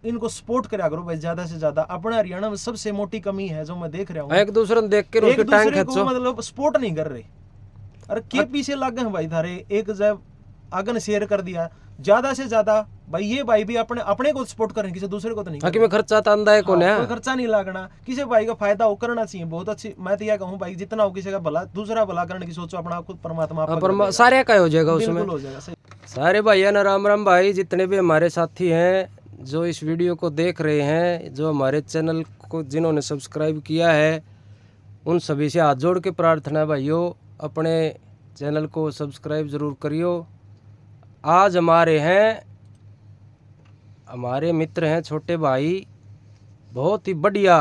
इनको सपोर्ट करा करो भाई ज्यादा से ज्यादा। अपने हरियाणा में सबसे मोटी कमी है जो मैं देख रहा हूँ, एक दूसरे ने देख के एक उसके टांग दूसरे को खींचो। मतलब सपोर्ट नहीं कर रहे। अरे के पीछे लग गए भाई थारे, एक जब आगन शेयर कर दिया ज्यादा से ज्यादा भाई, ये भाई भी अपने अपने को सपोर्ट करें, किसी दूसरे को तो नहीं हकी में करें। खर्चा तो आंदा है कौन हाँ, है। कोई खर्चा नहीं लागना, किसी भाई का फायदा हो करना चाहिए। बहुत अच्छी मैं तो यह कहूँ भाई, जितना हो किसी का भला, दूसरा भला करने की सोचो, अपना खुद परमात्मा आपका कर देगा। सारे का हो जाएगा उसमें, बिल्कुल हो जाएगा सही। सारे भाइया ना राम राम भाई, जितने भी हमारे साथी हैं जो इस वीडियो को देख रहे हैं, जो हमारे चैनल को जिन्होंने सब्सक्राइब किया है, उन सभी से हाथ जोड़ के प्रार्थना है भाइयों, अपने चैनल को सब्सक्राइब ज़रूर करियो। आज हमारे मित्र हैं छोटे भाई, बहुत ही बढ़िया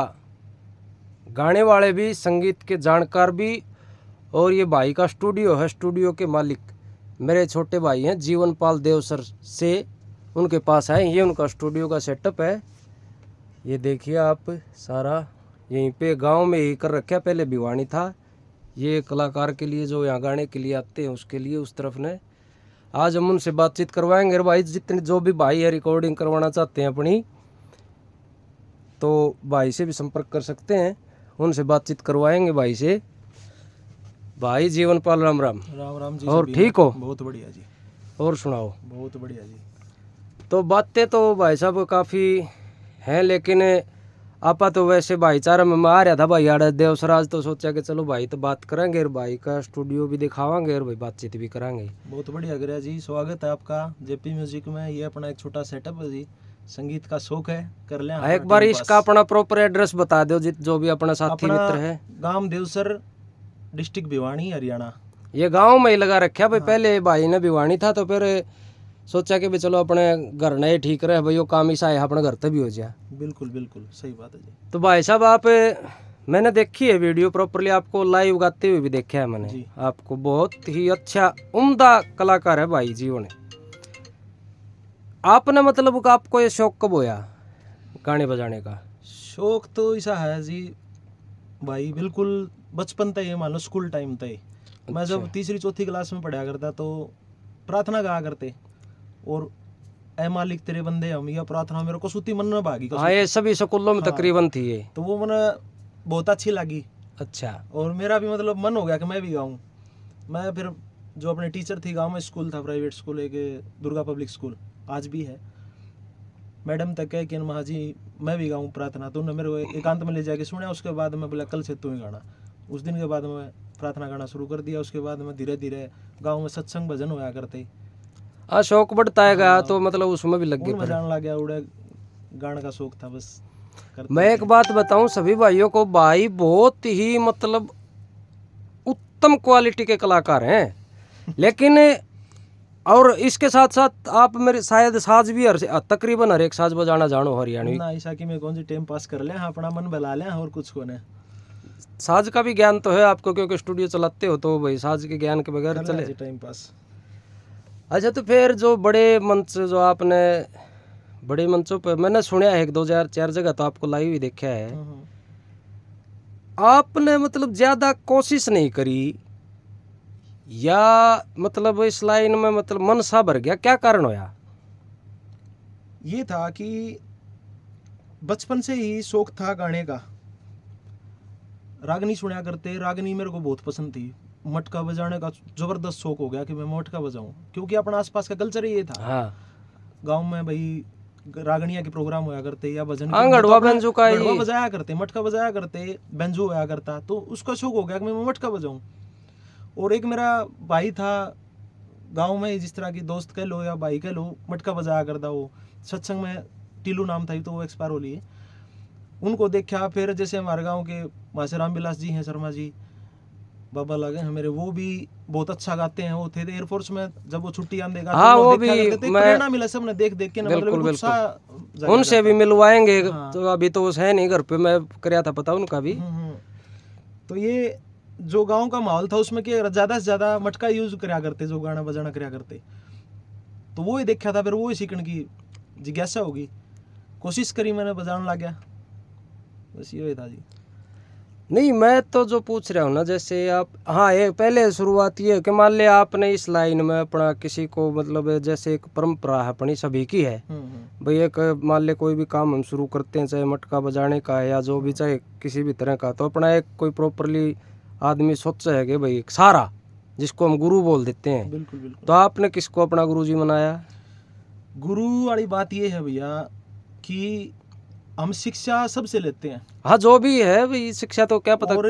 गाने वाले भी, संगीत के जानकार भी, और ये भाई का स्टूडियो है, स्टूडियो के मालिक मेरे छोटे भाई हैं जीवनपाल देवसर से, उनके पास है। ये उनका स्टूडियो का सेटअप है, ये देखिए आप, सारा यहीं पे गांव में ही कर रखा है, पहले भिवानी था। ये कलाकार के लिए जो यहाँ गाने के लिए आते हैं उसके लिए उस तरफ ने। आज हम उनसे बातचीत करवाएंगे। और भाई जितने जो भी भाई है रिकॉर्डिंग करवाना चाहते हैं अपनी, तो भाई से भी संपर्क कर सकते हैं, उनसे बातचीत करवाएंगे भाई से। भाई जीवनपाल राम राम। राम राम जी। और ठीक हो? बहुत बढ़िया जी। और सुनाओ? बहुत बढ़िया जी। तो बातें तो भाई साहब काफ़ी हैं, लेकिन आपा तो वैसे भाईचारा में आ रहा था भाई आड़ा देवसराज, तो सोचा कि चलो भाई तो बात करेंगे और भाई का स्टूडियो भी दिखावांगे और भाई बातचीत भी करांगे। बहुत बढ़िया गया जी, स्वागत है आपका जेपी म्यूजिक में। ये अपना एक छोटा सेटअप है जी, संगीत का शौक है, कर लें एक बार इसका अपना प्रॉपर एड्रेस बता दो जो भी अपना साथी मित्र है। गांव देवसर, डिस्ट्रिक्ट भिवानी, हरियाणा। ये गांव में ही लगा रखा भाई। पहले भाई ने भिवानी था, तो फिर सोचा कि भाई चलो अपने घर नहीं ठीक रहे भाई, वो काम ऐसा है अपने घर तक भी हो जाए। बिल्कुल बिल्कुल सही बात है जी। तो भाई साहब आप, मैंने देखी है वीडियो प्रॉपरली, आपको लाइव गाते हुए भी देखा है मैंने जी। आपको। बहुत ही अच्छा उम्दा कलाकार है भाई जी ने। आपने मतलब आपको ये शौक कब होया गाने बजाने का? शौक तो ऐसा है जी भाई, बिल्कुल बचपन तक, मान लो स्कूल टाइम तक। मैं जब तीसरी चौथी क्लास में पढ़ा करता तो प्रार्थना गा करते, और ए मालिक तेरे बंदे हम, या प्रार्थना मेरे को सूती मन में भागी। हाँ, ये सभी स्कूलों में तकरीबन थी ये। तो वो मैंने बहुत अच्छी लगी। अच्छा। और मेरा भी मतलब मन हो गया कि मैं भी गाऊं। मैं फिर जो अपने टीचर थी, गांव में स्कूल था, प्राइवेट स्कूल, एक दुर्गा पब्लिक स्कूल आज भी है, मैडम तक कह कि महा जी मैं भी गाऊं प्रार्थना। तो उन्होंने मेरे को एकांत में ले जाके सुना। उसके बाद मैं बोला कल से तू ही गाना। उस दिन के बाद मैं प्रार्थना गाना शुरू कर दिया। उसके बाद मैं धीरे धीरे गाँव में सत्संग भजन होया करते। हाँ, शौक बढ़ता है गया तो मतलब उसमें भी लग गए। जान लग गया, उड़े गाने का शौक था बस। मैं एक बात बताऊं सभी भाइयों को, भाई बहुत ही मतलब उत्तम क्वालिटी के कलाकार हैं। लेकिन और इसके साथ साथ आप मेरे शायद साज भी तकरीबन हर एक साज बजाना जानो हरियाणवी ना। ऐसा कि मैं कौन सी टाइम पास कर ले, अपना मन बहला ले, और कुछ को नहीं। साज का भी ज्ञान तो है आपको, क्योंकि स्टूडियो चलाते हो, तो भाई साज के ज्ञान के बगैर चले टाइम पास। अच्छा, तो फिर जो बड़े मंच, जो आपने बड़े मंचों पर मैंने सुना है 1-2 जगह तो आपको लाइव ही देखा है, आपने मतलब ज्यादा कोशिश नहीं करी, या मतलब इस लाइन में मतलब मन सा भर गया, क्या कारण होया? ये था कि बचपन से ही शौक था गाने का। रागनी सुना करते, रागनी मेरे को बहुत पसंद थी। मटका बजाने का जबरदस्त शौक हो गया कि मैं मटका बजाऊं, क्योंकि अपना आसपास का कल्चर ये था। हाँ, गांव में भाई रागनिया के प्रोग्राम होया करते, या भजन गढ़वा बेंजू का गढ़वा बजाया करते, मटका बजाया करते, बेंजू होया करता। तो उसका शौक हो गया कि मैं मटका बजाऊं। और एक मेरा भाई था गांव में, जिस तरह की दोस्त कह लो या भाई कह लो, मटका बजाया करता। वो सत्संग में टीलू नाम था, तो वो एक्सपायर हो लिए। उनको देखा। फिर जैसे हमारे गांव के मासे राम विलास जी हैं, शर्मा जी बाबा लगे हैं मेरे, वो भी बहुत अच्छा गाते हैं। वो थे एयरफोर्स में, जब वो छुट्टी आने का, हाँ, वो भी प्रेरणा मिला सबने देख देख के, मतलब उत्साह। उनसे भी मिलवाएंगे। तो अभी तो वो है नहीं घर पे, मैं कराया था पता उनका भी। तो ये जो गांव का माहौल था उसमें कि ज्यादा से ज्यादा मटका यूज करा करते, जो गाना बजाना करा करते। तो वो ही देखा था, फिर वो ही सीखने की जिज्ञासा होगी, कोशिश करी, मैंने बजाने लग गया, बस ये था जी। नहीं, मैं तो जो पूछ रहा हूँ ना, जैसे आप, हाँ, ये पहले शुरुआत ये है कि मान लिया आपने इस लाइन में अपना किसी को, मतलब जैसे एक परंपरा है अपनी सभी की है भाई, एक मान ले कोई भी काम हम शुरू करते हैं, चाहे मटका बजाने का है या जो भी, चाहे किसी भी तरह का, तो अपना एक कोई प्रॉपरली आदमी सोचा है कि भाई एक सारा, जिसको हम गुरु बोल देते हैं। बिल्कुल बिल्कुल। तो आपने किसको अपना गुरु जी बनाया? गुरु वाली बात ये है भैया कि हम शिक्षा सबसे लेते हैं। हाँ, जो भी है भाई, शिक्षा तो क्या पता, और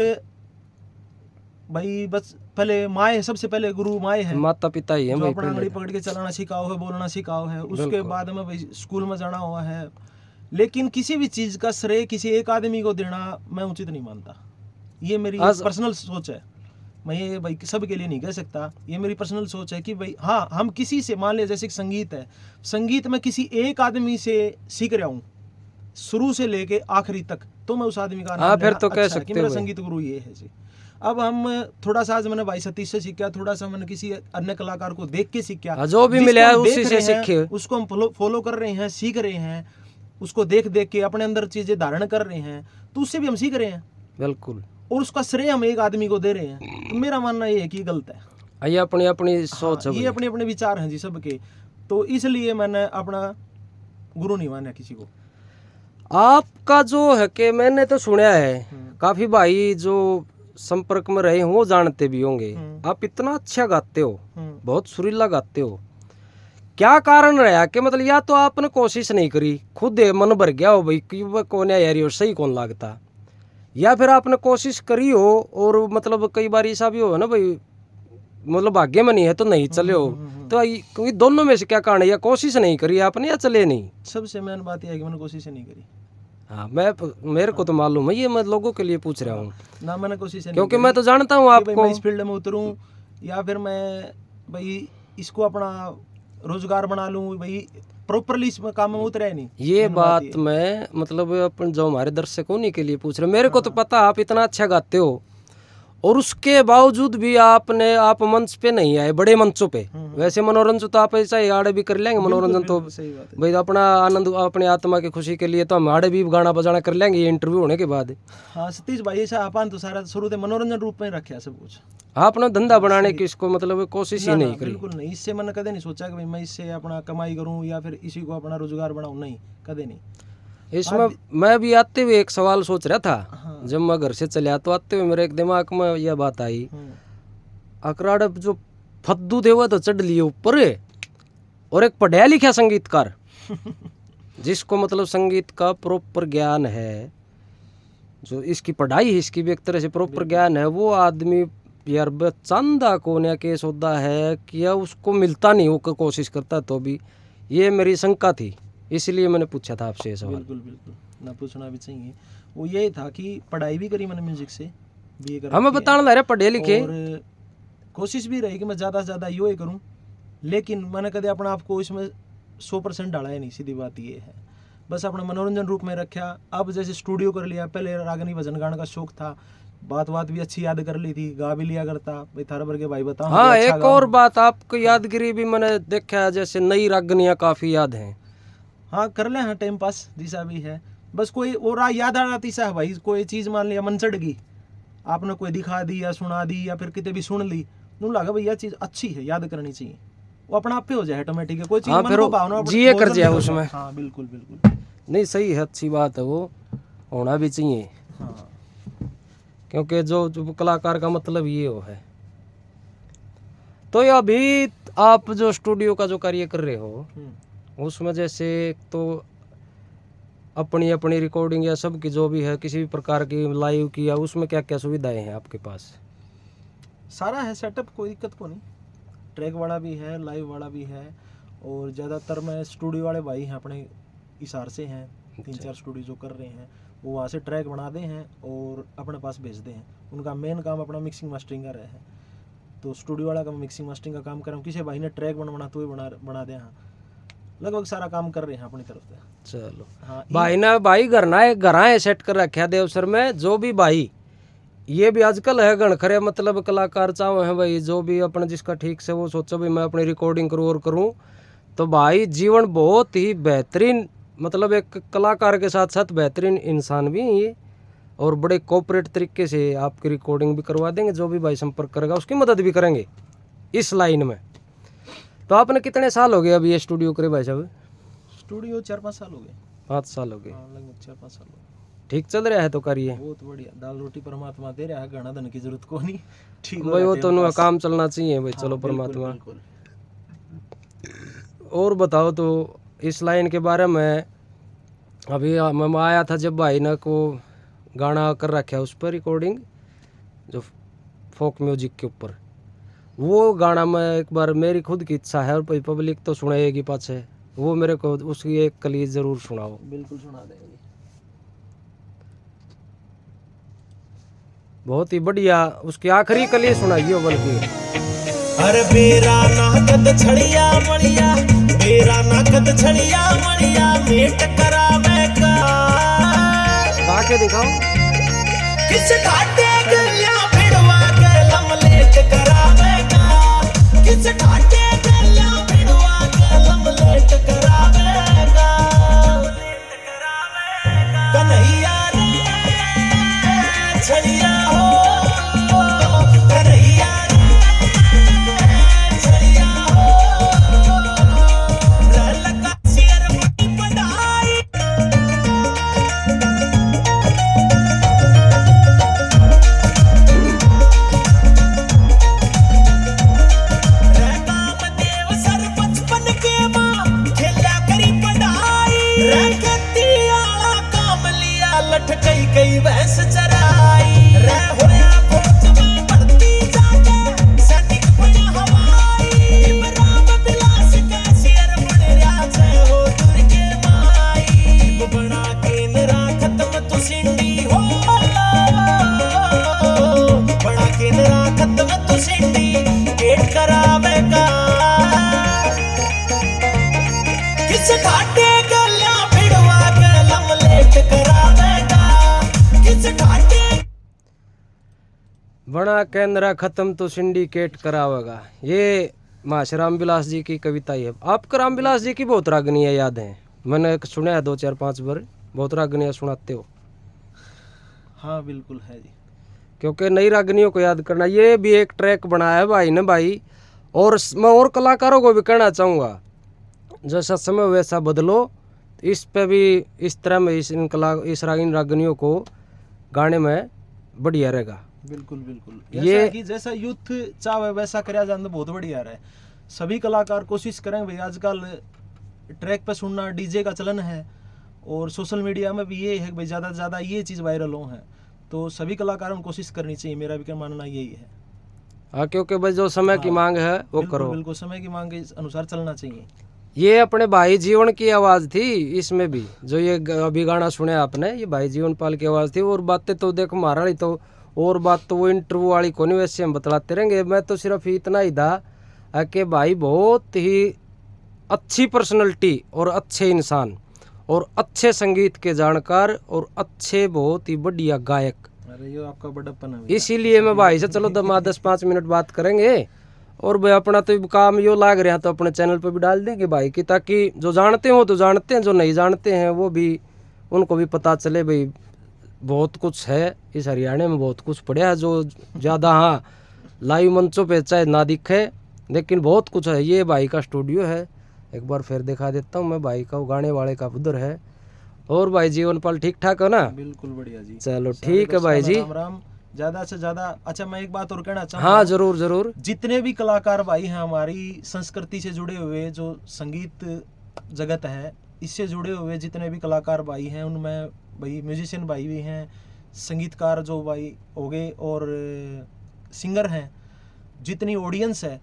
भाई बस पहले माँ है, सबसे पहले गुरु माँ है, माता पिता ही है जो भाई अपना पहले। आंगली पकड़ के चलाना सिखाओ है, बोलना सिखाओ है। उसके बिल्कुल। बाद में भाई स्कूल में जाना हुआ है। लेकिन किसी भी चीज का श्रेय किसी एक आदमी को देना मैं उचित नहीं मानता। ये मेरी पर्सनल सोच है, मैं ये भाई सबके लिए नहीं कह सकता। ये मेरी पर्सनल सोच है कि भाई हाँ, हम किसी से, मान लिया जैसे संगीत है, संगीत में किसी एक आदमी से सीख रहा हूँ शुरू से लेके आखिरी तक, तो मैं उस आदमी का नाम फिर तो कह अच्छा सकते कि मेरा भाई। संगीत गुरु ये है जी। अब हम थोड़ा सा, आज मैंने भाई सतीश से सीखा, थोड़ा सा मैंने किसी अन्य कलाकार को देख के सीखा, जो भी जिसको मिला है हम उसी देख से रहे हैं, सीखे। उसको हम फॉलो कर रहे हैं, सीख रहे हैं, उसको देख देख के अपने अंदर चीजें धारण कर रहे हैं, तो उससे भी हम सीख रहे हैं। बिल्कुल। और उसका श्रेय हम एक आदमी को दे रहे हैं, तो मेरा मानना ये है कि गलत है। ये अपनी अपनी सोच है ये भाई। अपने अपने विचार हैं जी सबके, तो इसलिए मैंने अपना गुरु नहीं माना किसी को। आपका जो है कि मैंने तो सुना है, काफी भाई जो संपर्क में रहे हों वो जानते भी होंगे, आप इतना अच्छा गाते हो, बहुत सुरीला गाते हो। क्या कारण रहा कि मतलब, या तो आपने कोशिश नहीं करी, खुद मन भर गया हो भाई कि वह कौन है यार, और सही कौन लगता, या फिर आपने कोशिश करी हो और मतलब कई बार ऐसा भी हो ना भाई, मतलब भाग्य में नहीं है तो नहीं चले हो, तो क्योंकि दोनों में से क्या कारण है, या कोशिश नहीं करी आपने या चले नहीं? सबसे मेन बात यह है कि मैंने कोशिश नहीं करी। हाँ, मेरे को तो मालूम है, ये मैं लोगों के लिए पूछ रहा हूँ ना, मैंने कोशिश नहीं क्योंकि करी मैं तो जानता हूँ कि भाई आपको। मैं इस फील्ड में उतरूं, या फिर मैं भाई इसको अपना रोजगार बना लूं, भाई प्रॉपरली इसमें काम में उतरा है नहीं। ये बात मैं मतलब अपन जो हमारे दर्शक उन्हीं के लिए पूछ रहे, मेरे को तो पता आप इतना अच्छा गाते हो, और उसके बावजूद भी आप मंच पे नहीं आए, बड़े मंचों पे। वैसे मनोरंजन तो आप ऐसा ही आड़े भी कर लेंगे, मनोरंजन तो भाई अपना आनंद, अपनी आत्मा की खुशी के लिए तो हम आड़े भी गाना बजाना कर लेंगे ये इंटरव्यू होने के बाद। हाँ सतीश भाई, ऐसा अपन तो सारा शुरू से मनोरंजन रूप में रखा सब कुछ। आपने धंधा बनाने की इसको मतलब कोशिश ही नहीं करी? बिल्कुल नहीं, इससे मैंने कदे नहीं सोचा कि भाई मैं इससे अपना कमाई करूं या फिर इसी को अपना रोजगार बनाऊं, नहीं, कदे नहीं। इसमें मैं भी आते हुए एक सवाल सोच रहा था, जब मैं घर से चला तो आते हुए मेरे एक दिमाग में यह बात आई, अकराड़ जो फद्दू थे वो तो चढ़ लिए ऊपर, और एक पढ़ा लिखा संगीतकार जिसको मतलब संगीत का प्रॉपर ज्ञान है, जो इसकी पढ़ाई है, इसकी भी एक तरह से प्रॉपर ज्ञान है, वो आदमी यार चंदा कोन्या केस होता है कि या उसको मिलता नहीं, वो कोशिश करता तो भी, ये मेरी शंका थी, इसलिए मैंने पूछा था आपसे ये सवाल। बिल्कुल बिल्कुल, ना पूछना भी चाहिए। वो ये था कि पढ़ाई भी करी मैंने म्यूजिक से, बीए कर हमें बताना लग रहा पढ़े लिखे, और कोशिश भी रही कि मैं ज़्यादा से ज़्यादा यो ही करूँ, लेकिन मैंने कभी अपना आपको इसमें 100% डाला है नहीं। सीधी बात ये है, बस अपना मनोरंजन रूप में रखा। अब जैसे स्टूडियो कर लिया, पहले रागनी भजन गाने का शौक था, बात भी अच्छी याद कर ली थी, गा भी लिया करता भाई, थारा भर के भाई बताओ। हाँ, एक और बात आपको यादगिरी भी मैंने देखा है, जैसे नई रागनियाँ काफ़ी याद हैं। हाँ कर ले, हाँ टाइम पास जैसा भी है, बस कोई और याद आ जाती सा भाई, कोई चीज़ मान लिया मन चढ़ गई, आपने कोई दिखा दी या सुना दी या फिर कितने भी सुन ली, नू लगा भाई यह चीज़ अच्छी है, याद करनी चाहिए, वो अपना आप पे हो जाए ऑटोमेटिक है, कोई चीज़ मन को भावना जिए कर जाए उसमें। हाँ बिल्कुल बिल्कुल, नहीं सही है, अच्छी बात है, वो होना भी चाहिए। हाँ, क्योंकि जो कलाकार का मतलब ये हो है। तो ये अभी आप जो स्टूडियो का जो कार्य कर रहे हो, उसमें जैसे तो अपनी अपनी रिकॉर्डिंग या सब की जो भी है, किसी भी प्रकार की लाइव की, या उसमें क्या क्या सुविधाएं हैं आपके पास? सारा है सेटअप, कोई दिक्कत को नहीं, ट्रैक वाला भी है, लाइव वाला भी है, और ज़्यादातर मैं स्टूडियो वाले भाई हैं अपने इशार से हैं, 3-4 स्टूडियो जो कर रहे हैं, वो वहाँ से ट्रैक बनाते हैं और अपने पास भेजते हैं। उनका मेन काम अपना मिक्सिंग मास्टरिंग का रहा है, तो स्टूडियो वाला का मिक्सिंग मास्टरिंग का काम कर रहा हूँ। किसी भाई ने ट्रैक बनवाना तो ही बना दे, हाँ लगभग सारा काम कर रहे हैं अपनी तरफ से। चलो हाँ, भाई घर सेट कर रखा देवसर में, जो भी भाई ये भी आजकल है गण खरे मतलब कलाकार चाहो है भाई, जो भी अपना जिसका ठीक से वो सोचो भाई मैं अपनी रिकॉर्डिंग करूँ और करूँ, तो भाई जीवन बहुत ही बेहतरीन, मतलब एक कलाकार के साथ साथ बेहतरीन इंसान भी है ये, और बड़े कोऑपरेट तरीके से आपकी रिकॉर्डिंग भी करवा देंगे। जो भी भाई संपर्क करेगा उसकी मदद भी करेंगे इस लाइन में। तो आपने कितने साल हो गए अभी ये स्टूडियो करे भाई साहब? स्टूडियो 4-5 साल हो गए। 5 साल हो गए। हाँ, लगभग 4-5 साल हो गए। ठीक चल रहा है तो करिए। बहुत बढ़िया, दाल रोटी परमात्मा दे रहा है, घना धन की जरूरत को नहीं। ठीक भाई वो तो हाँ, काम चलना चाहिए भाई। चलो परमात्मा। और बताओ तो इस लाइन के बारे में। अभी मैं आया था जब भाई ने को गाना कर रखा है उस पर रिकॉर्डिंग, जो फोक म्यूजिक के ऊपर, वो गाना में एक बार मेरी खुद की इच्छा है और पब्लिक तो सुनाएगी पाछे, वो मेरे को उसकी एक कली जरूर सुनाओ। बिल्कुल सुना देंगे। बहुत ही बढ़िया उसकी आखिरी कली सुनाइयो बल्कि। अरे बेरा नाकद छड़िया मड़िया, बेरा नाकद छड़िया मड़िया, मेट करावे का गा के दिखाओ। किस घाटे गलिया भिड़वा के लमलेट करावे का, किस घाटे गलिया भिड़वा के लमलेट करावे का, कन्हैया रे छड़िया हो, कन्हैया रे छड़िया हो, रल का शेर बड़ी बढ़ाई। रामदेव सर बचपन के मां खेला करी पढ़ाई, रखती आला काम लिया लटकई कई भैंस चराई, रह होया फौज में भर्ती जाके सैनिक बना हवाई, इमरान बिलास का शेर बन रहा छे हो दुर्गे माई, बना के नरा खत्म तो सिंडी हो, बना के नरा खत्म तो सिंडी गेट करावेगा, किस घाटे गलियां भिड़वा के लमलेट करावेगा, किस घाटे बड़ा केंद्रा खत्म तो सिंडिकेट करावेगा। ये माशा रामविलास जी की कविता ही है। आपको रामविलास जी की बहुत रागनियाँ याद हैं? मैंने सुना है 2-4-5 बार, बहुत रागनियाँ सुनाते हो। हाँ बिल्कुल है जी। क्योंकि नई रागनियों को याद करना, ये भी एक ट्रैक बनाया है भाई ने भाई। और मैं और कलाकारों को भी कहना चाहूँगा, जैसा समय वैसा बदलो, इस पे भी इस तरह में इस रागनियों को गाने में बढ़िया रहेगा। बिल्कुल बिल्कुल। ये ये कि जैसा यूथ चाहे वैसा कराया जाना बहुत बढ़िया है। सभी कलाकार कोशिश करें भाई, आजकल ट्रैक पे सुनना डीजे का चलन है और सोशल मीडिया में भी ये है भाई ज़्यादा से ज़्यादा ये चीज़ वायरल हो है, तो सभी कलाकारों को कोशिश करनी चाहिए। मेरा भी क्या मानना यही है। हाँ, क्योंकि भाई जो समय की मांग है वो बिल्कुल, करो। बिल्कुल समय की मांग के अनुसार चलना चाहिए। ये अपने भाई जीवन की आवाज़ थी। इसमें भी जो ये अभी गाना सुने आपने, ये भाई जीवन पाल की आवाज़ थी। और बातें तो देखो हमारा ही तो, और बात तो वो इंटरव्यू वाली को नहीं, वैसे हम बतलाते रहेंगे। मैं तो सिर्फ इतना ही था कि भाई बहुत ही अच्छी पर्सनैलिटी और अच्छे इंसान और अच्छे संगीत के जानकार और अच्छे बहुत ही बढ़िया गायक। अरे ये आपका बड़प्पन है। इसीलिए मैं भाई से चलो 10-5 मिनट बात करेंगे। और भाई अपना तो काम यो लाग रहा तो अपने चैनल पर भी डाल देंगे भाई की, ताकि जो जानते हो तो जानते हैं, जो नहीं जानते हैं वो भी, उनको भी पता चले भाई बहुत कुछ है इस हरियाणा में, बहुत कुछ पड़ा है जो ज़्यादा हाँ लाइव मंचों पे चाहे ना दिखे, लेकिन बहुत कुछ है। ये भाई का स्टूडियो है, एक बार फिर दिखा देता हूँ मैं भाई का, गाने वाले का उधर है। और भाई जीवन पाल ठीक ठाक हो ना? बिल्कुल बढ़िया जी। चलो ठीक है भाई जी। राम राम। ज्यादा से ज्यादा। अच्छा मैं एक बात और कहना चाहूँगा। हाँ जरूर जरूर। जितने भी कलाकार भाई हैं हमारी संस्कृति से जुड़े हुए, जो संगीत जगत है इससे जुड़े हुए जितने भी कलाकार भाई हैं, उनमें भाई म्यूजिशियन भाई भी हैं, संगीतकार जो भाई हो गए और सिंगर हैं, जितनी ऑडियंस है,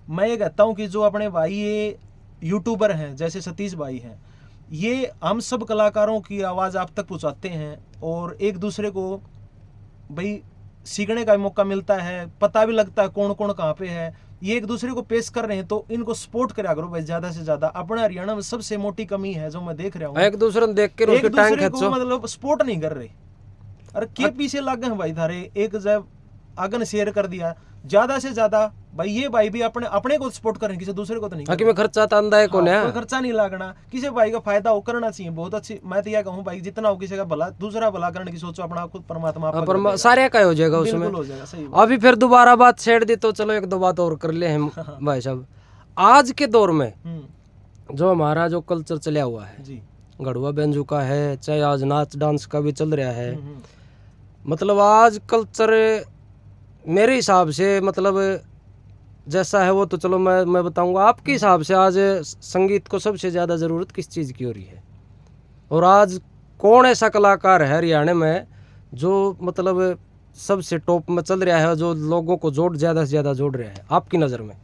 मैं ये कहता हूँ कि जो अपने भाई ये यूट्यूबर हैं जैसे सतीश भाई हैं, ये हम सब कलाकारों की आवाज़ आप तक पहुँचाते हैं और एक दूसरे को भाई सीखने का भी मौका मिलता है, पता भी लगता है कौन कौन कहाँ पे है। ये एक दूसरे को पेश कर रहे हैं तो इनको सपोर्ट करा करो भाई ज़्यादा से ज़्यादा। अपने हरियाणा में सबसे मोटी कमी है जो मैं देख रहा हूँ, एक दूसरे को देख के एक दूसरे को मतलब सपोर्ट नहीं कर रहे। अरे के पीछे लग गए भाई थारे, एक जब आगन शेयर कर दिया ज्यादा से ज्यादा भाई ये भाई भी अपने अपने को सपोर्ट करें, किसी दूसरे को तो नहीं हाँ, कि मैं खर्चा तंदा है कौन है। कोई खर्चा नहीं लागना, किसी भाई का फायदा हो करना चाहिए। बहुत अच्छी, मैं तो यह कहूँ भाई जितना हो किसी का भला, दूसरा भला करने की सोचो, अपना खुद परमात्मा आपका कर देगा। सारे का हो जाएगा उसमें। बिल्कुल हो जाएगा, सही बात। अभी फिर दोबारा बात छेड़ दी तो चलो एक दो बात और कर ले हम भाई साहब। आज के दौर में जो हमारा जो कल्चर चला हुआ है जी, गढ़वा बेंजू का है, चाहे आज नाच डांस का भी चल रहा है, मतलब आज कल्चर मेरे हिसाब से मतलब जैसा है वो तो चलो मैं बताऊंगा। आपके हिसाब से आज संगीत को सबसे ज़्यादा ज़रूरत किस चीज़ की हो रही है, और आज कौन ऐसा कलाकार है हरियाणा में जो मतलब सबसे टॉप में चल रहा है, जो लोगों को ज़्यादा से ज़्यादा जोड़ रहा है आपकी नज़र में?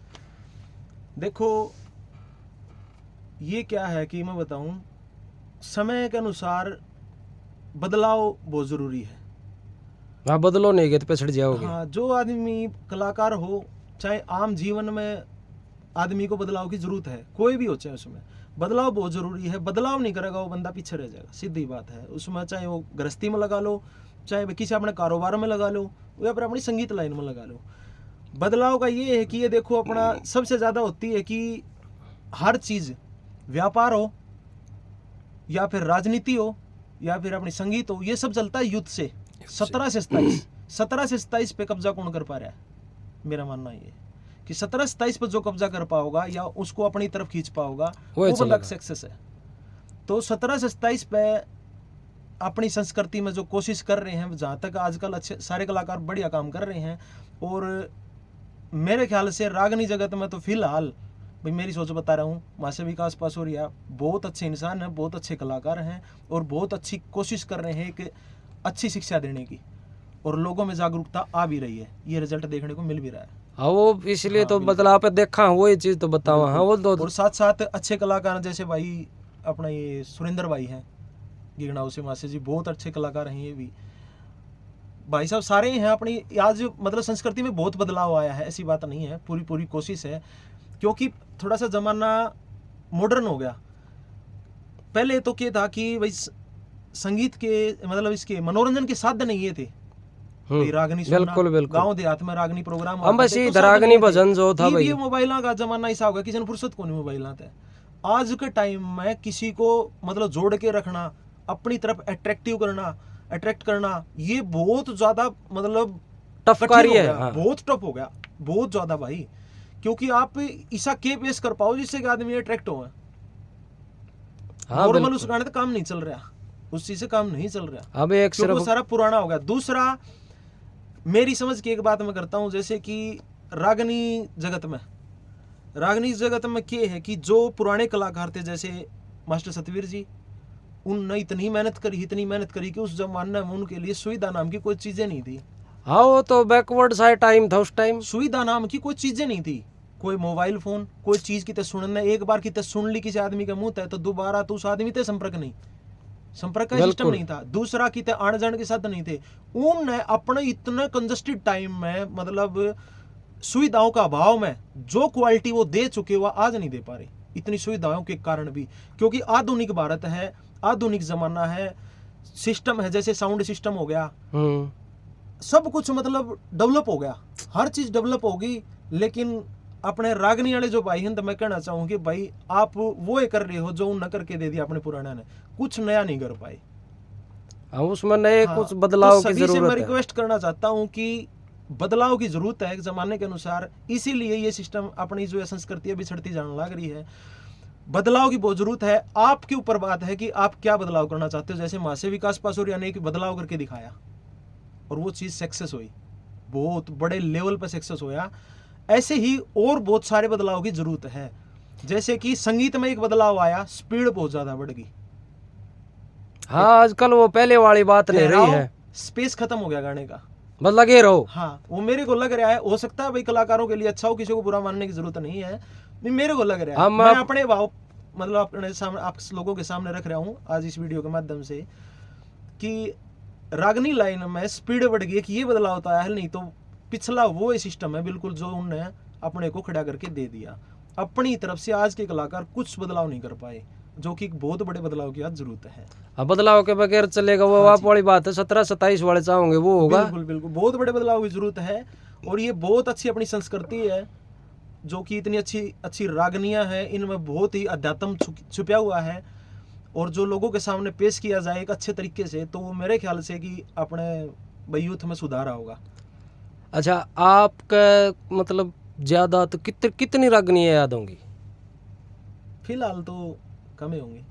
देखो ये क्या है कि मैं बताऊं, समय के अनुसार बदलाव बहुत जरूरी है। हाँ, बदलो नहीं गए तो पिछड़ जाओगे। हाँ, जो आदमी कलाकार हो, चाहे आम जीवन में आदमी को बदलाव की जरूरत है, कोई भी हो, चाहे उसमें बदलाव बहुत जरूरी है। बदलाव नहीं करेगा वो बंदा पीछे रह जाएगा, सीधी बात है। उसमें चाहे वो गृहस्थी में लगा लो, चाहे किसी अपने कारोबार में लगा लो, या फिर अपनी संगीत लाइन में लगा लो। बदलाव का ये है कि ये देखो, अपना सबसे ज़्यादा होती है कि हर चीज़, व्यापार हो या फिर राजनीति हो या फिर अपनी संगीत हो, ये सब चलता है युद्ध से। 17 से 27 पे कब्जा कौन कर पा रहा है? मेरा मानना ये कि 17-27 पर जो कब्जा कर पाओगा या उसको अपनी तरफ खींच पाओगा वो बंदा सक्सेस है। तो 17 से 27 पे अपनी संस्कृति में जो कोशिश कर रहे हैं, जहाँ तक आजकल अच्छे सारे कलाकार बढ़िया काम कर रहे हैं। और मेरे ख्याल से रागनी जगत में तो फिलहाल भाई मेरी सोच बता रहा हूँ, मासे विकास पासोरिया बहुत अच्छे इंसान हैं, बहुत अच्छे कलाकार हैं और बहुत अच्छी कोशिश कर रहे हैं एक अच्छी शिक्षा देने की, और लोगों में जागरूकता आ भी रही है। ये रिजल्ट देखने को मिल भी रहा है। हाँ, वो इसलिए तो बदलाव पे देखा वो ये चीज़ तो बताओ। हाँ, वो तो और साथ साथ अच्छे कलाकार जैसे भाई अपना ये सुरेंद्र भाई हैं गिगनाऊ से, मासे जी बहुत अच्छे कलाकार हैं। ये भी भाई साहब सारे हैं अपनी, आज मतलब संस्कृति में बहुत बदलाव आया है, ऐसी बात नहीं है। पूरी कोशिश है, क्योंकि थोड़ा सा जमाना मॉडर्न हो गया। पहले तो क्या था कि भाई संगीत के मतलब इसके मनोरंजन के साधन नहीं ये थे। रागनी बिल्कुल गांव देहात में रागनी प्रोग्राम हम बस रागनी भजन जो था भाई, ये मोबाइल का जमाना ऐसा हो गया, किसी ने फुर्सत को नहीं मोबाइल आता है। आज के टाइम में किसी को मतलब जोड़ के रखना, अपनी तरफ अट्रैक्ट करना, ये बहुत ज्यादा मतलब टफ कार्य है। हाँ। बहुत टफ हो गया, बहुत ज्यादा भाई, क्योंकि आप ऐसा के पेश कर पाओ जिससे कि आदमी अट्रैक्ट हो। नॉर्मल उस गाने तो काम नहीं चल रहा, उस चीज से काम नहीं चल रहा। अब एक सिर्फ सारा पुराना हो गया। दूसरा मेरी समझ की एक बात मैं करता हूँ, जैसे कि रागनी जगत में क्या है कि जो पुराने कलाकार थे जैसे मास्टर सतवीर जी, उनने इतनी मेहनत करी कि उस जमाने में उनके लिए सुविधा नाम की कोई चीजें नहीं थी। हाँ, वो तो बैकवर्ड साइड टाइम था उस टाइम, सुविधा नाम की कोई चीजें नहीं थी। कोई मोबाइल फोन, कोई चीज की सुनने, एक बार की सुन ली किसी आदमी के मुंह तक तो दोबारा तो उस आदमी से संपर्क का सिस्टम नहीं था। दूसरा की आने जाने के साधन नहीं थे। उनने अपने इतने कंजस्टेड टाइम में मतलब सुविधाओं का अभाव में जो क्वालिटी वो दे चुके वो आज नहीं दे पा रहे, इतनी सुविधाओं के कारण भी। क्योंकि आधुनिक भारत है, आधुनिक जमाना है, सिस्टम है, जैसे साउंड सिस्टम हो गया, सब कुछ मतलब डेवलप हो गया, हर चीज डेवलप होगी। लेकिन अपने रागनी वाले जो भाई हैं, तो मैं कहना चाहूँ कि भाई आप वो कर रहे हो जो उन करके दे दिया अपने पुराने ने, कुछ नया नहीं कर पाए। उसमें नए कुछ बदलाव की जरूरत है। मैं रिक्वेस्ट करना चाहता हूँ कि बदलाव की जरूरत है जमाने के अनुसार, इसीलिए ये सिस्टम अपनी जो संस्कृति है बिछड़ती जाने लग रही है। बदलाव की बहुत जरूरत है। आपके ऊपर बात है कि आप क्या बदलाव करना चाहते हो। जैसे मासे विकास पासोरिया ने एक बदलाव करके दिखाया और वो चीज सक्सेस हुई, बहुत बड़े लेवल पर सक्सेस हुआ। ऐसे ही और बहुत सारे बदलाव की जरूरत है। जैसे कि संगीत में एक बदलाव आया, स्पीड बहुत ज्यादा बढ़ गई। हाँ, आजकल वो पहले वाली बात नहीं रही है, स्पेस खत्म हो गया गाने का, बस लगे रहो। हाँ, वो मेरे को लग रहा है, हो सकता है भाई कलाकारों के लिए अच्छा हो, किसी को बुरा मानने की जरूरत नहीं है, मेरे को लग रहा है। मैं अपने भाव मतलब अपने सामने आप लोगों के सामने रख रहा हूँ आज इस वीडियो के माध्यम से कि रागनी लाइन में स्पीड बढ़ गई, कि ये बदलाव होता है। नहीं तो पिछला वो सिस्टम है बिल्कुल जो उन्होंने अपने को खड़ा करके दे दिया। अपनी तरफ से आज के कलाकार कुछ बदलाव नहीं कर पाए, जो कि बहुत बड़े बदलाव की आज जरूरत है। अब बदलाव के बगैर चलेगा वो आप वाली बात है। 17-27 वाले चाहोगे वो होगा, बिल्कुल बहुत बड़े बदलाव की जरूरत है। और ये बहुत अच्छी अपनी संस्कृति है, जो कि इतनी अच्छी अच्छी रागनियाँ हैं, इनमें बहुत ही अध्यात्म छुपा हुआ है, और जो लोगों के सामने पेश किया जाए एक अच्छे तरीके से, तो वो मेरे ख्याल से कि अपने भाई यूथ में सुधार होगा। अच्छा, आपका मतलब ज्यादा तो कितनी रागनियाँ याद होंगी? फिलहाल तो कम ही होंगी,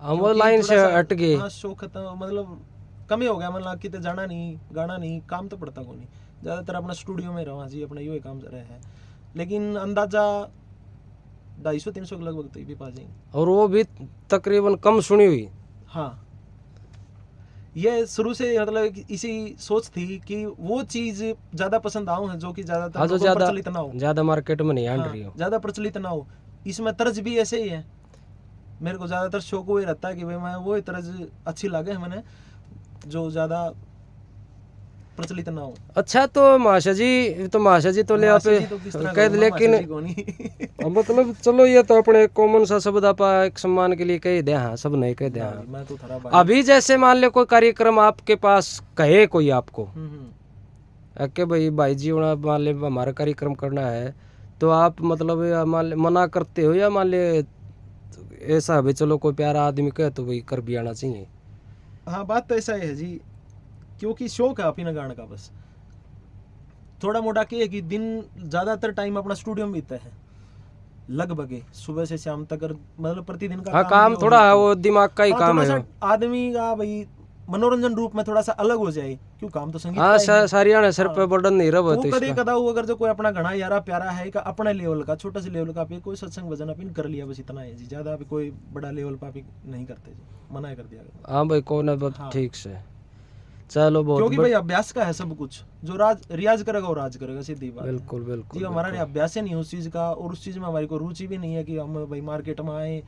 हम वो क्योंकि लाइन से थोड़ा सा- हट गए। हाँ, शो खत्म, मतलब कम ही हो गया, मतलब कितने जाना नहीं, गाना नहीं, काम तो पड़ता को नहीं, ज़्यादातर अपना स्टूडियो में रहा जी, अपना यो काम रहे हैं, लेकिन अंदाजा 250-300 के लगभग तो भी पा जाएंगे। और वो भी तकरीबन कम सुनी हुई। हाँ, ये शुरू से मतलब इसी सोच थी कि वो चीज़ ज़्यादा पसंद आऊँ है, जो कि ज़्यादातर हाँ, जो लोगों में ज्यादा प्रचलित ना हो, ज्यादा मार्केट में नहीं आंड रही हो। ज़्यादा प्रचलित ना हो। इसमें तर्ज भी ऐसे ही है, मेरे को ज़्यादातर शौक वो ही रहता है कि भाई मैं वो तर्ज अच्छी लगे है मैंने, जो ज़्यादा प्रचलित ना हो। अच्छा, तो माशा जी तो ले आप मासी जी तो किस तरह कह कहूँ, लेकिन मासी जी को नहीं। अब मतलब चलो ये तो अपने कॉमन सा शब्द आप एक सम्मान के लिए कह दे, हाँ सब नहीं कह दे। हाँ, मैं तो थोड़ा भाई। अभी जैसे मान ले कोई कार्यक्रम आपके पास कहे कोई आपको कि भाई जी मान ले हमारा कार्यक्रम करना है, तो आप मतलब मान ले मना करते हो, या मान ले ऐसा है भाई चलो कोई प्यारा आदमी कहे तो भाई कर भी आना चाहिए? हाँ, बात तो ऐसा है जी, क्योंकि शौक है अपने गाने का, बस थोड़ा मोटा क्या है कि दिन ज़्यादातर टाइम अपना स्टूडियो में बीतता है, लगभग सुबह से शाम तक, मतलब प्रतिदिन का हाँ, काम ये थोड़ा हो है, जाता वो दिमाग का ही हाँ, काम थोड़ा है। सा आदमी का भाई मनोरंजन रूप में थोड़ा सा अलग हो जाए, क्यों काम तो संगीत हाँ, का ही है। सारियाने सर पे हाँ, बर्डन नहीं रहा तो तो कभी इसका। कदा वो अगर जो कोई अपना घना यारा प्यारा है का अपने लेवल का छोटा से लेवल का पे कोई सत्संग भजन अपन कर लिया, बस इतना है जी, ज्यादा अभी कोई बड़ा लेवल पे अभी नहीं करते जी, मना कर दिया गया। हाँ भाई, कौन है बस हाँ। ठीक से। चलो बहुत क्योंकि भाई अभ्यास का है सब कुछ, जो रियाज करेगा वो राज करेगा, सीधी बात है। बिल्कुल बिल्कुल जी, हमारा अभ्यास ही नहीं है उस चीज का, और उस चीज में हमारी को रुचि भी नहीं है कि हम भाई मार्केट में आए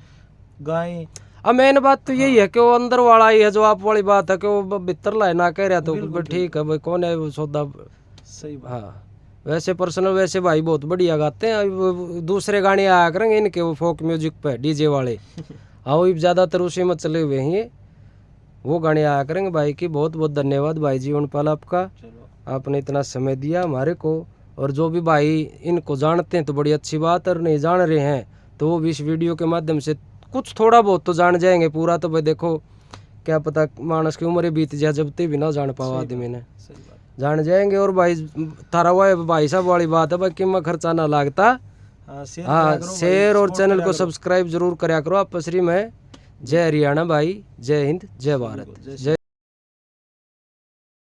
गाएं। अब मेन बात तो यही है कि वो अंदर वाला ही है, जो आप वाली बात है कि वो भीतर लाए ना कह रहा तो बिल्कुल ठीक है भाई, कौन है वो सौदा। सही बात। हाँ, वैसे पर्सनल वैसे भाई बहुत बढ़िया गाते हैं, वो दूसरे गाने आया करेंगे इनके वो फोक म्यूजिक पे डीजे वाले। हाँ, वो ज्यादातर उसी में चले हुए हैं, वो गाने आया करेंगे भाई की। बहुत बहुत धन्यवाद भाई जीवन पाल आपका, चलो, आपने इतना समय दिया हमारे को। और जो भी भाई इनको जानते हैं तो बड़ी अच्छी बात, और नहीं जान रहे हैं तो वो भी इस वीडियो के माध्यम से कुछ थोड़ा बहुत तो जान जाएंगे, पूरा तो भाई देखो क्या पता मानस की उम्र बीत जाए जब तक भी ना जान पाओ आदमी ने, सही बात। जान जाएंगे। और भाई थारा वो भाई साहब वाली बात है भाई कि मैं खर्चा ना लागता। हाँ, शेयर हाँ, करा करो भाई, शेयर और सपोर्ट चैनल करा को करो। सब्सक्राइब जरूर करा करो आप। श्री में जय हरियाणा भाई, जय हिंद, जय भारत, बिल्कुल, जय जय